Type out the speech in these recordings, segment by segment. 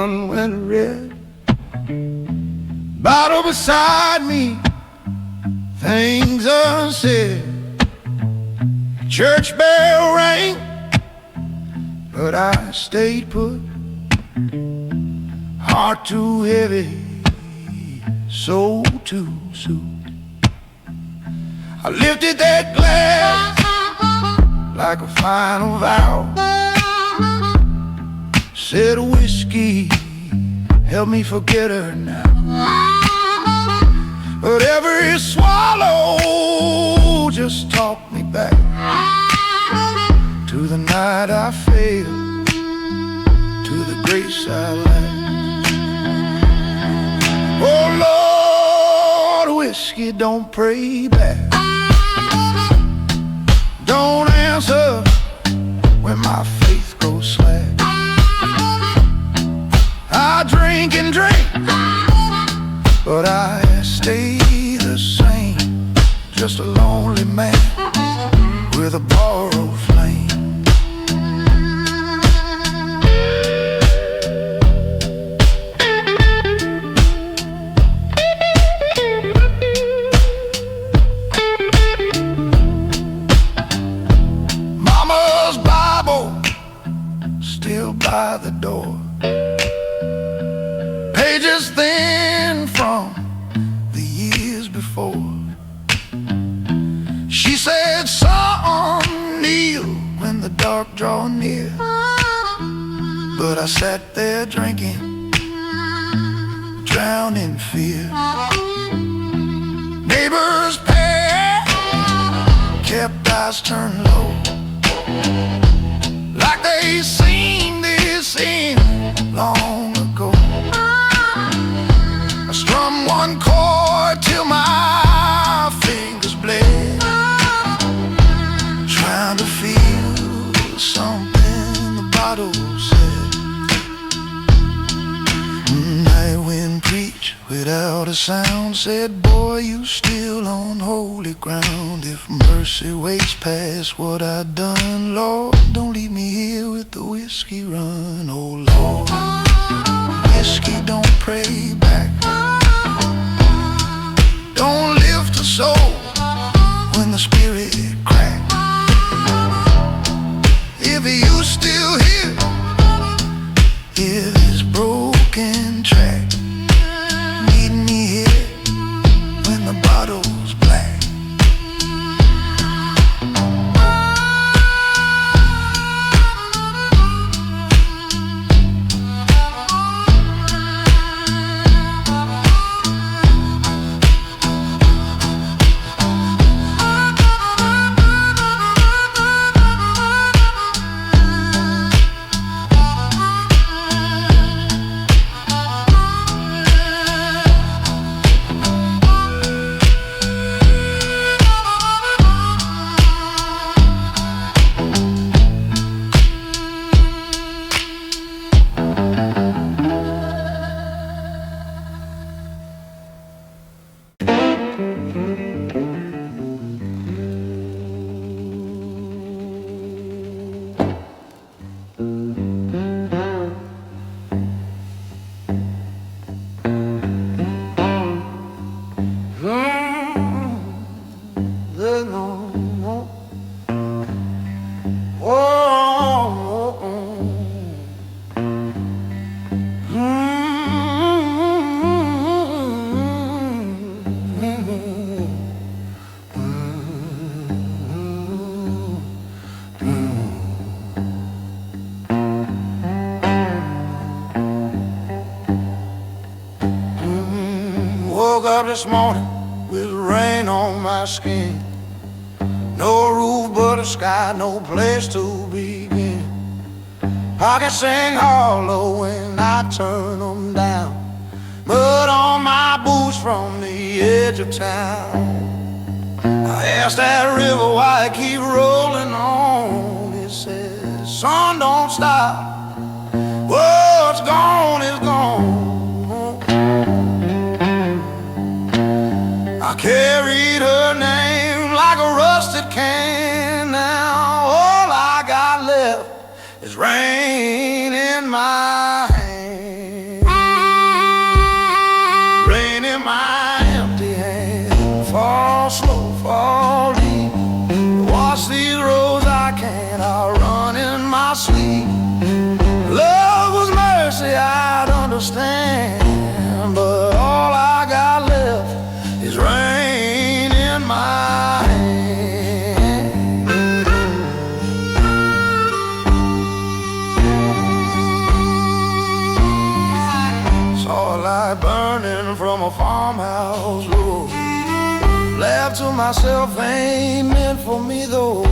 sun went red. Bottle beside me, things unsaid. Church bell rang, but I stayed put. Heart too heavy, soul too soothed. I lifted that glass like a final vow. Said whiskey, help me forget her now. But every swallow just talked me back to the night I failed, to the grace I lacked. Oh Lord, whiskey, don't pray back. Don't answer when my faith goes slack. I drink and drink, but I stay the same. Just a lonely man with a borrowed flame. Mama's Bible still by the door, pages thin from the years before. She said, son, kneel when the dark draw near. But I sat there drinking, drowned in fear. Neighbors' pay kept eyes turned low, like they seen this scene long ago. I strum one chord till my fingers bled, trying to feel something the bottle said. Night wind preached without a sound, said, boy, you still on holy ground. If mercy waits past what I done, Lord, don't leave me here with the whiskey run. Oh Lord, whiskey, don't pray back. Don't lift a soul when the spirit cracks. If you still here, hear this broken track. Meet me here when the bottle's black. Woke up this morning with rain on my skin. No roof but a sky, no place to begin. Pockets sing hollow when I turn them down. Mud on my boots from the edge of town. I asked that river why it keep rolling on. It says, son, don't stop. What's gone is gone. I carried her name like a rusted can. Now all I got left is rain in my hand. mercy, I'd understand. But all I got left is rain in my hand. Saw a light burning from a farmhouse roof. Laughed to myself, ain't meant for me though.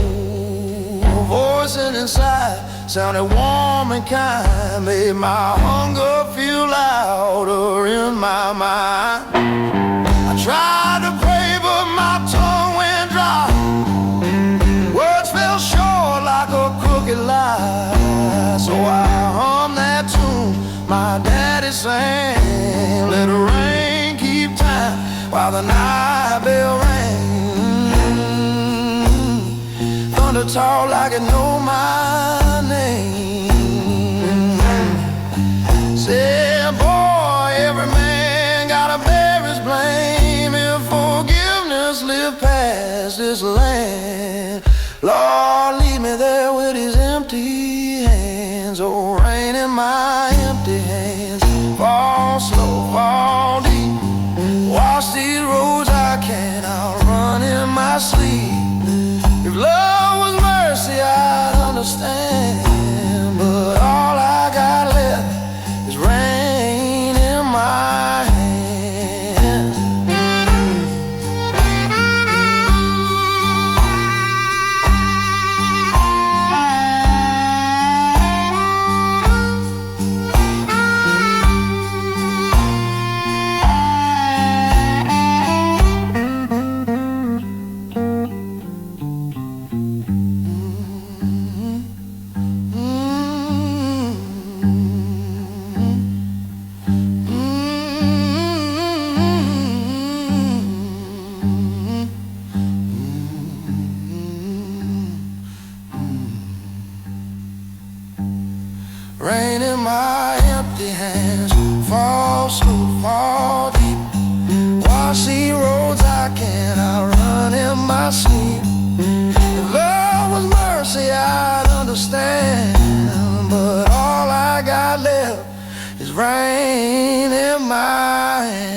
Voicing inside sounded warm and kind, made my hunger feel louder in my mind. I tried to pray but my tongue went dry. Words fell short like a crooked lie. So I hummed that tune my daddy sang. Let the rain keep time while the night bell rang. Thunder talk like it know my name. Said, boy, every man gotta bear his blame. If forgiveness live past this land, Lord, leave me there with his empty hands. Oh, rain in my empty hands. Fall slow, fall deep. Wash these roads I cannot run in my sleep. If love was mercy, I'd understand. But all I got left is rain in my hands. Rain in my empty hands. Fall slow, fall deep. Wash these roads I cannot run in my sleep. If love was mercy, I'd understand. But all I got left is rain in my hands.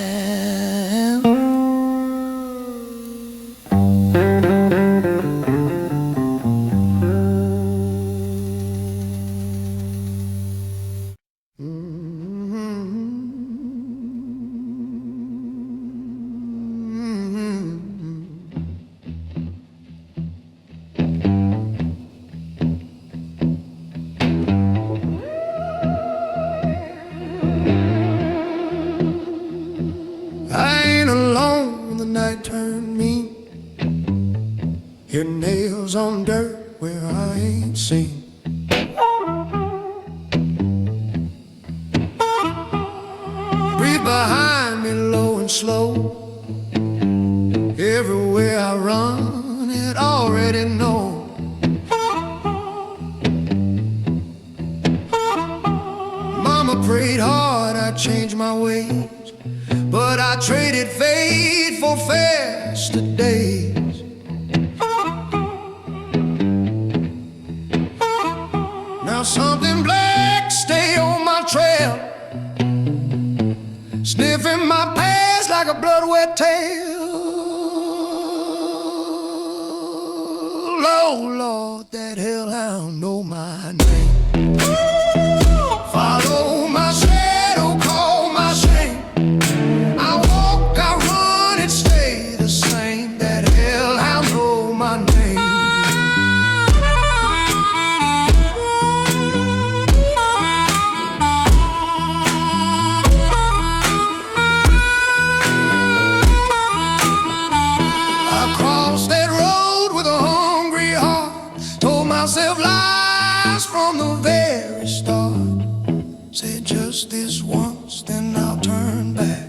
I ain't alone when the night turned mean. Hear nails on dirt where I ain't seen. Breathe behind me low and slow. Everywhere I run, it already knows. Mama prayed hard I'd change my ways, but I traded fate for faster days. Now something black stay on my trail, sniffing my past like a blood-wet tail. Oh Lord, that hellhound know my name. Follow my shadow, call my shame. I walk, I run, and stay the same. That hellhound know my name. I crossed that road with a hungry heart, told myself lies from the very start. Said just this once, then I'll turn back.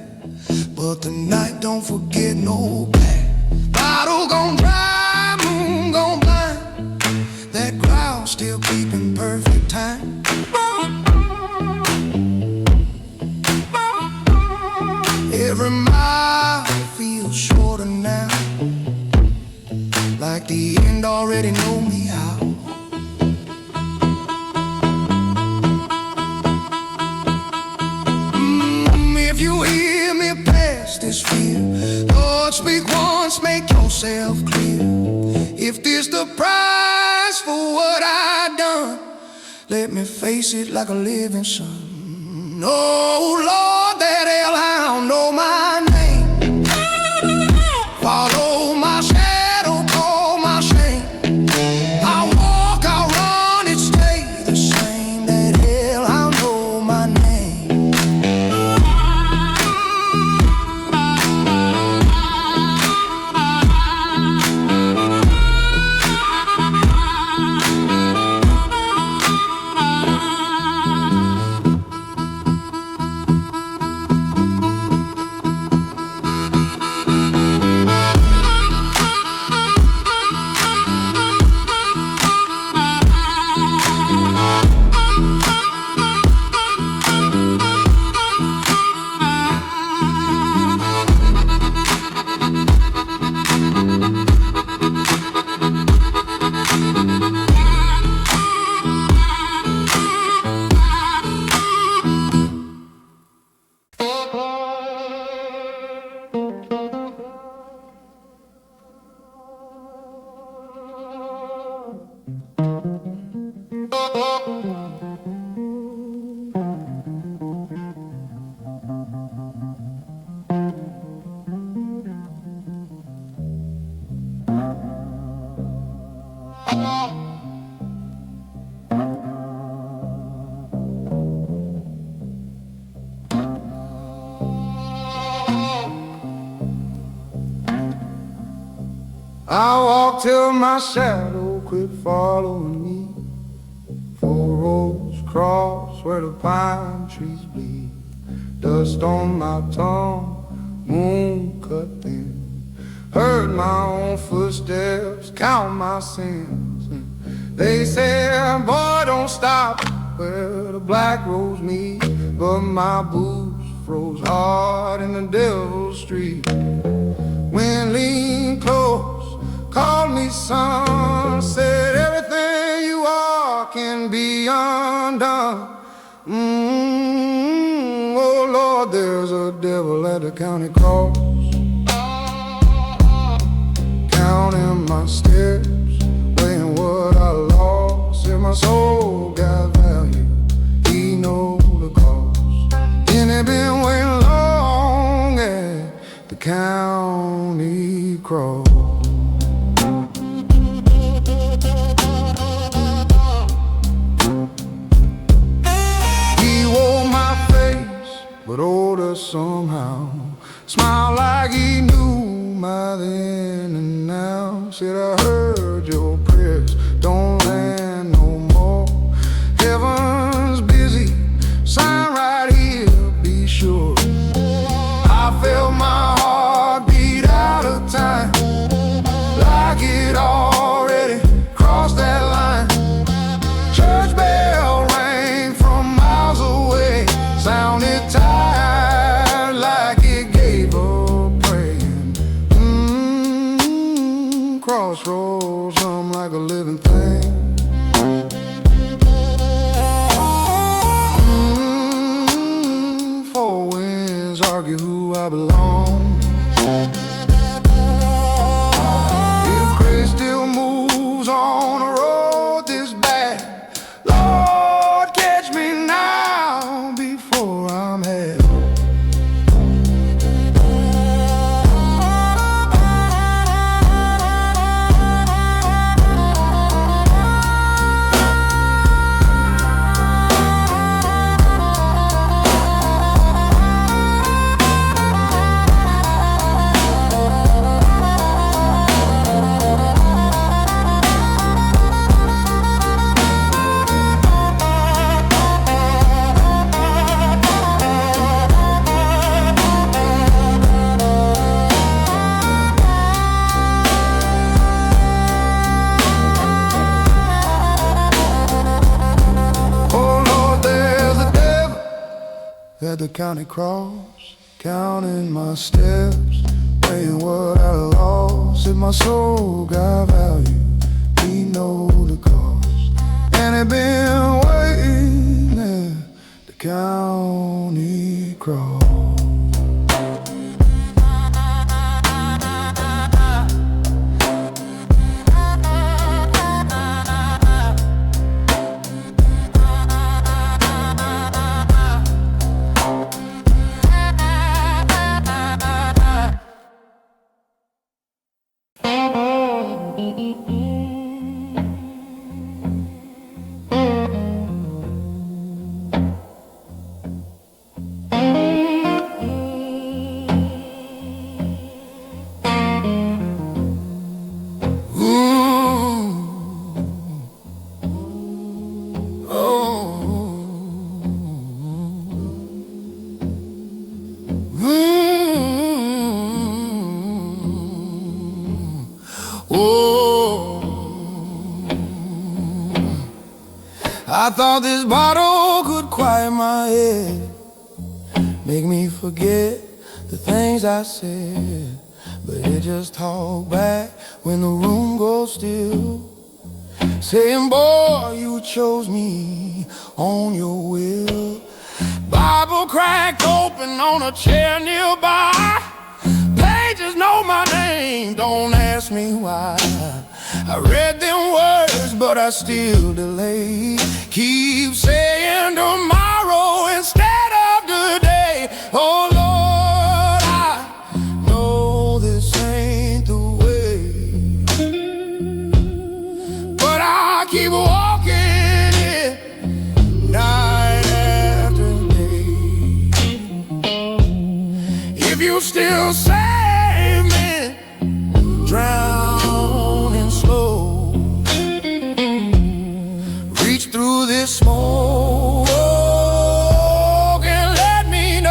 But tonight, don't forget no back. Bottle gon' dry, moon gon' blind. That growl still keeping perfect time. Every mile feels shorter now, like the end already know me how. speak once, make yourself clear. If this the price for what I done, let me face it like a living son. Oh Lord, that hellhound know my name. Follow my shadow, call my shame. I walk, I run, it stay the same. That hellhound know my name. I walk till my shadow quit following me. 4 roads cross where the pine trees bleed. Dust on my tongue, moon cut thin. Heard my own footsteps, count my sins. They said, boy, don't stop where the black roads meet. But my boots froze hard in the devil's street. Wind leaned close, called me son, said everything you are can be undone. Oh Lord, there's a devil at the county cross, counting my steps, weighing what I lost. If my soul got value, he know the cost. And it been waiting long at the county cross. But older somehow, smiled like he knew my then and now. Said, I heard your prayers don't land no more. Heaven's busy, sign right here, be sure. I felt my heart beat out of time, like it already crossed that line. Church bell rang from miles away, sounded tired like it gave up praying. Crossroads, I'm like a living thing. Four winds argue who I belong. If grace still moves on a road this bad, Lord, catch me now before I'm held. At the county cross, counting my steps, weighing what I lost. If my soul got value, he know the cost. And it been waiting at the county cross. I thought this bottle could quiet my head, make me forget the things I said, but it just talk back when the room goes still, saying, boy, you chose me on your will. Bible cracked open on a chair nearby, pages know my name, don't ask me why. I read them words, but I still delay. Keep saying tomorrow instead of today. Oh Lord, I know this ain't the way, but I keep walking it night after day. If you still save me, drowning slow, reach through this smoke and let me know.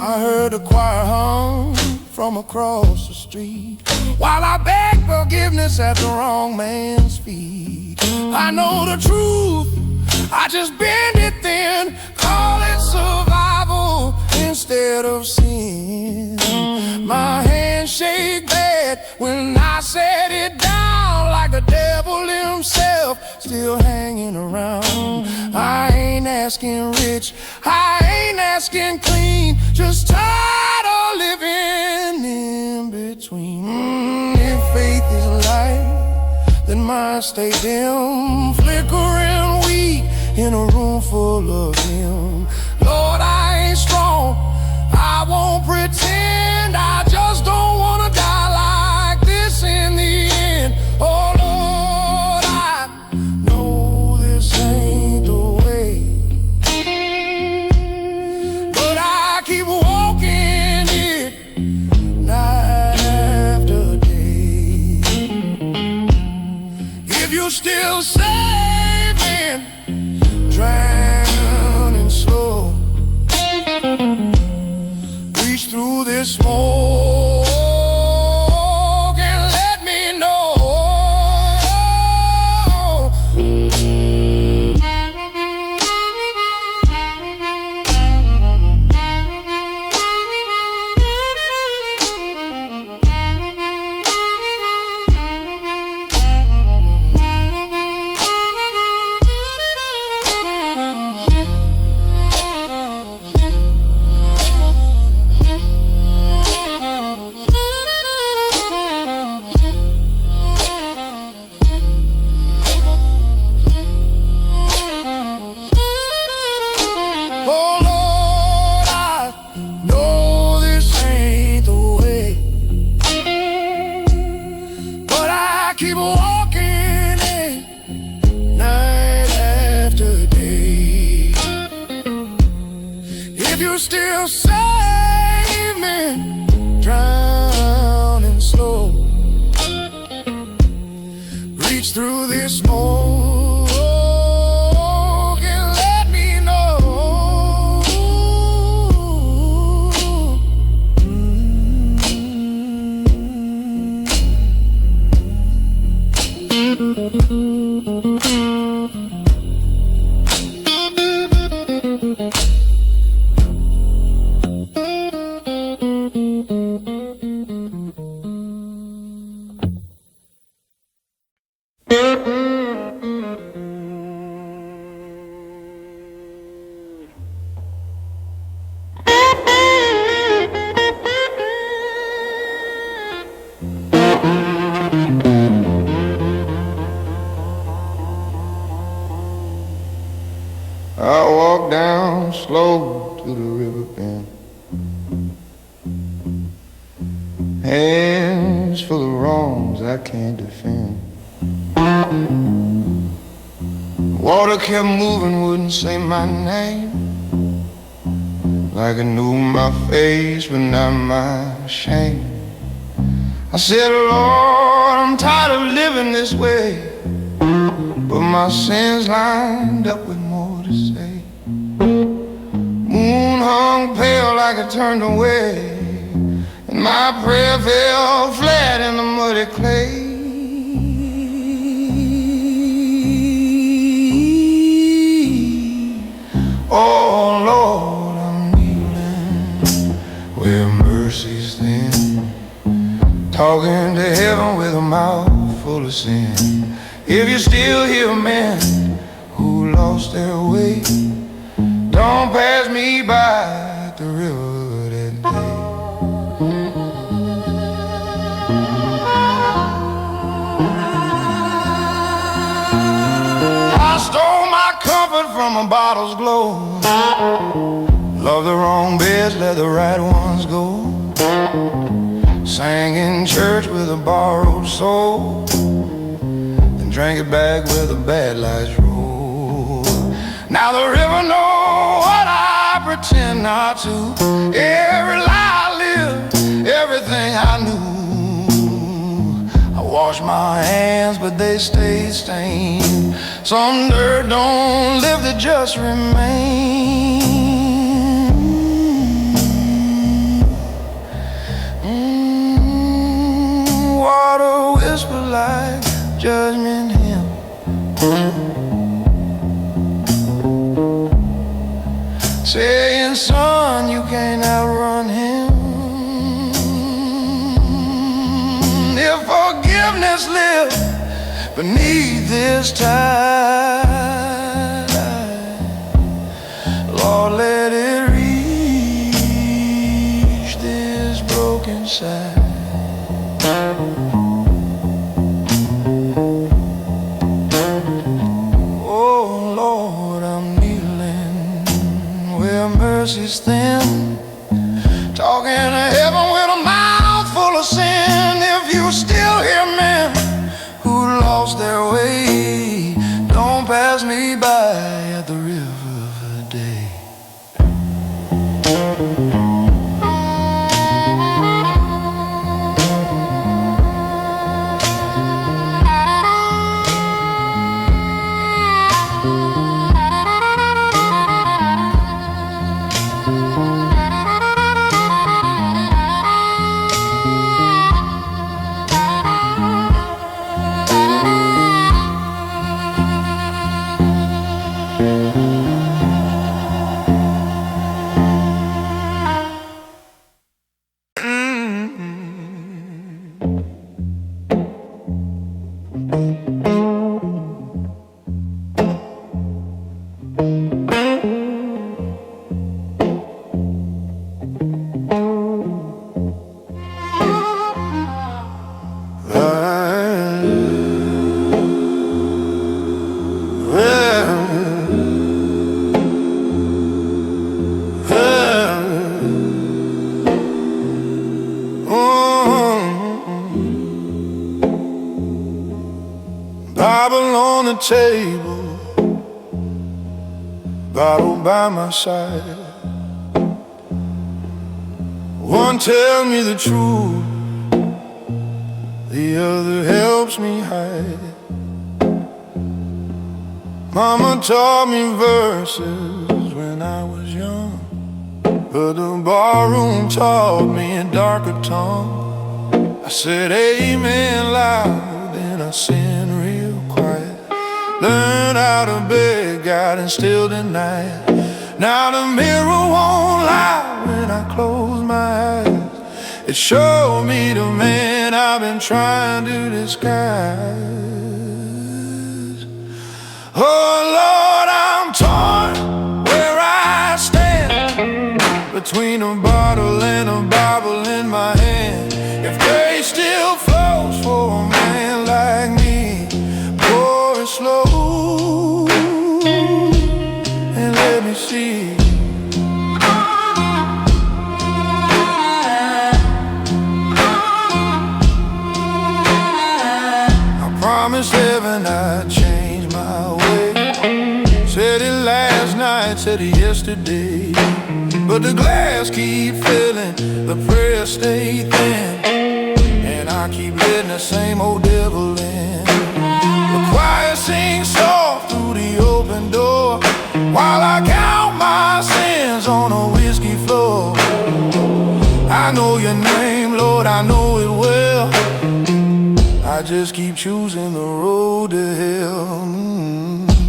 I heard the choir hum from across the street while I beg forgiveness at the wrong man's feet. I know the truth, I just bend it thin, call it survival instead of sin. My hands shake bad when I set it down, like the devil himself still hanging around. I ain't asking rich, I ain't asking clean, just tired of living in between. If faith is light, then mine stay dim, flickering weak in a room full of him. Lord, I ain't strong, I won't pretend, I just don't wanna die like this in the end. Oh Lord, I know this ain't the way, but I keep walking it night after day. If you still saving, drowning slow, reach through this smoke and let me know. Keep walking it night after day. If you still save me, drowning slow, reach through this smoke and let me know. walk down slow to the river bend, hands full of wrongs I can't defend. Water kept moving, wouldn't say my name, like it knew my face but not my shame. I said, Lord, I'm tired of living this way, but my sins lined up with more to say. Moon hung pale like it turned away, and my prayer fell flat in the muddy clay. Oh Lord, I'm kneeling where mercy's thin, talking to heaven with a mouth full of sin. If you still hear men who lost their way, don't pass me by at the river that day. I stole my comfort from a bottle's glow, loved the wrong beds, let the right ones go. Sang in church with a borrowed soul, then drank it back where the bad lights roll. Now the river knows what I pretend not to. Every lie I lived, everything I knew. I washed my hands, but they stayed stained. Some dirt don't live, they just remain. Water whisper like judgment hymn, saying, son, you can't outrun him. If forgiveness lives beneath this tide, Lord, let it reach this broken side. Oh Lord, I'm kneeling where mercy's thin, talking to heaven with a mouth full of sin. If you still hear men who lost their way, don't pass me by at the river of the day. Bible on the table, bottle by my side. One tells me the truth, the other helps me hide. Mama taught me verses when I was young, but the barroom taught me a darker tongue. I said amen loud, then I sin real quiet. Learned how to beg God and still deny it. Now the mirror won't lie when I close my eyes. It showed me the man I've been trying to disguise. Oh Lord, I'm torn where I stand, between a bottle and a Bible in my hand. If grace still flows for a man like me, pour it slow and let me see promised heaven I'd change my way. Said it last night, said it yesterday, but the glass keep filling, the prayers stay thin, and I keep letting the same old devil in. The choir sings soft through the open door, while I count my sins on a whiskey floor. I know your name, Lord, I know it well. I just keep choosing the road to hell.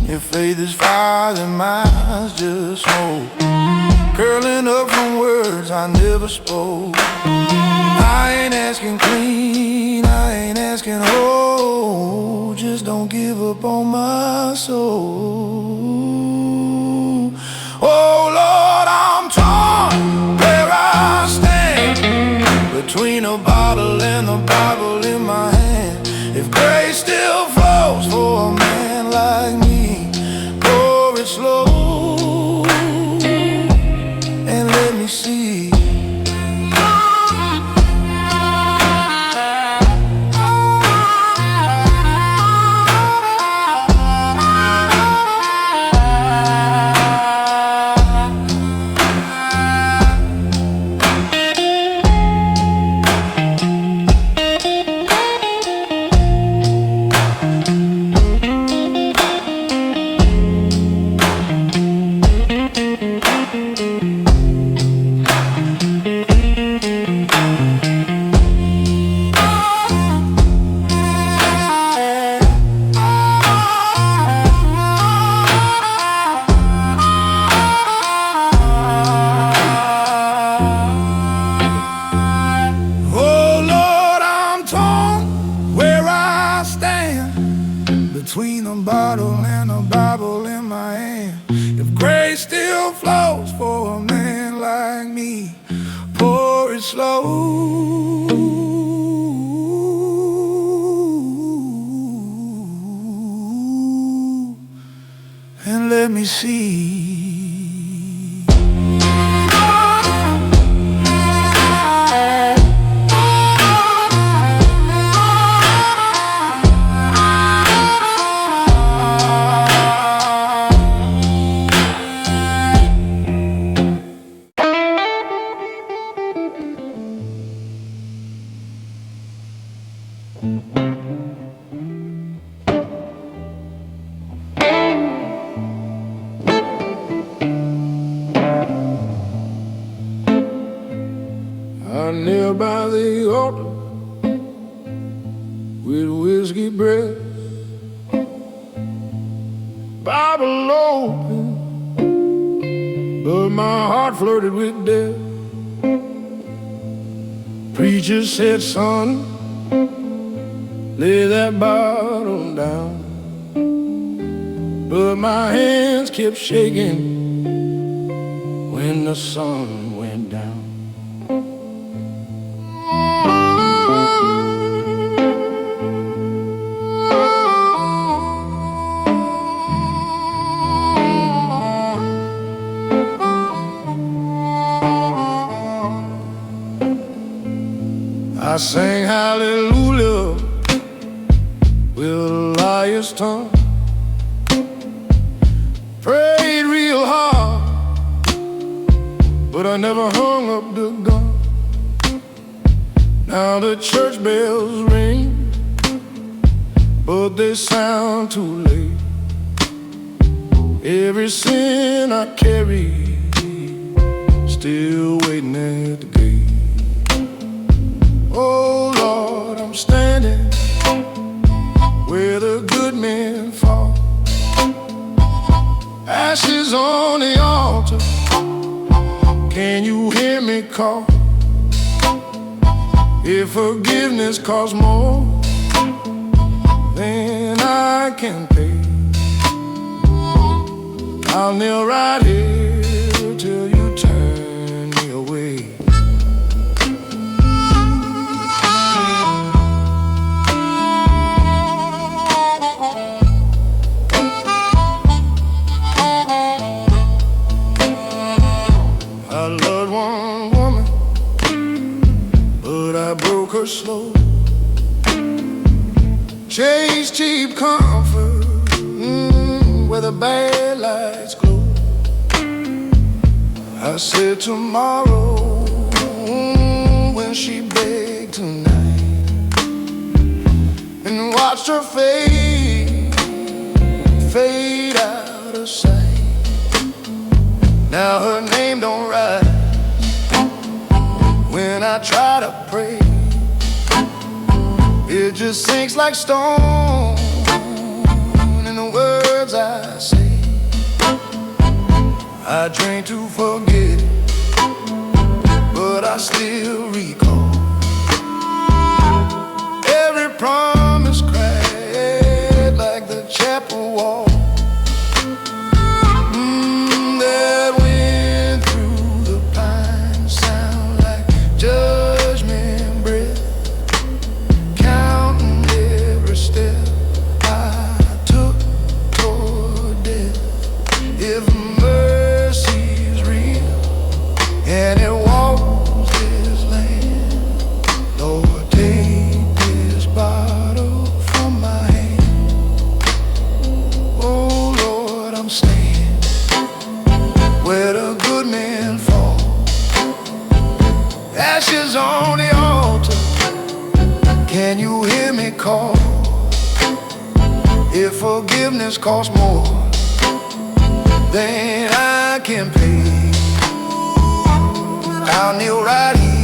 If faith is fire, then mine's just smoke, curling up from words I never spoke. I ain't asking clean, I ain't asking whole, just don't give up on my soul. Oh Lord, I'm torn where I stand, between a bottle and the Bible in my hand. If grace still flows for a man like me, pour it slow and let me see. Between a bottle and a Bible in my hand, if grace still flows for a man like me, pour it slow and let me see. I kneel by the altar with whiskey breath, Bible open, but my heart flirted with death. Preacher said, son, lay that bottle down, but my hands kept shaking when the sun went down. I sang hallelujah with a liar's tongue, prayed real hard, but I never hung up the gun. Now the church bells ring, but they sound too late. Every sin I carry, still waiting at the gate. Oh Lord, I'm standing where the good men fall, ashes on the altar. Can you hear me call? If forgiveness costs more than I can pay, I'll kneel right here till you turn me away. I loved one woman, but I broke her slow. Chased cheese cheap comfort, where the bad lights glow. I said tomorrow, when she begged tonight, and watched her fade out of sight. Now her name don't rise when I try to pray. It just sinks like stone in the words I say. I drink to forget it, but I still recall every promise cracked like the chapel wall. That went through the pine sound like judgment breath, counting every step I took toward death. If mercy's real and it walks this land, Lord, take this bottle from my hand. Oh Lord, I'm staying where the good men fall, ashes on the altar. Can you hear me call? If forgiveness costs more than I can pay, I'll kneel right here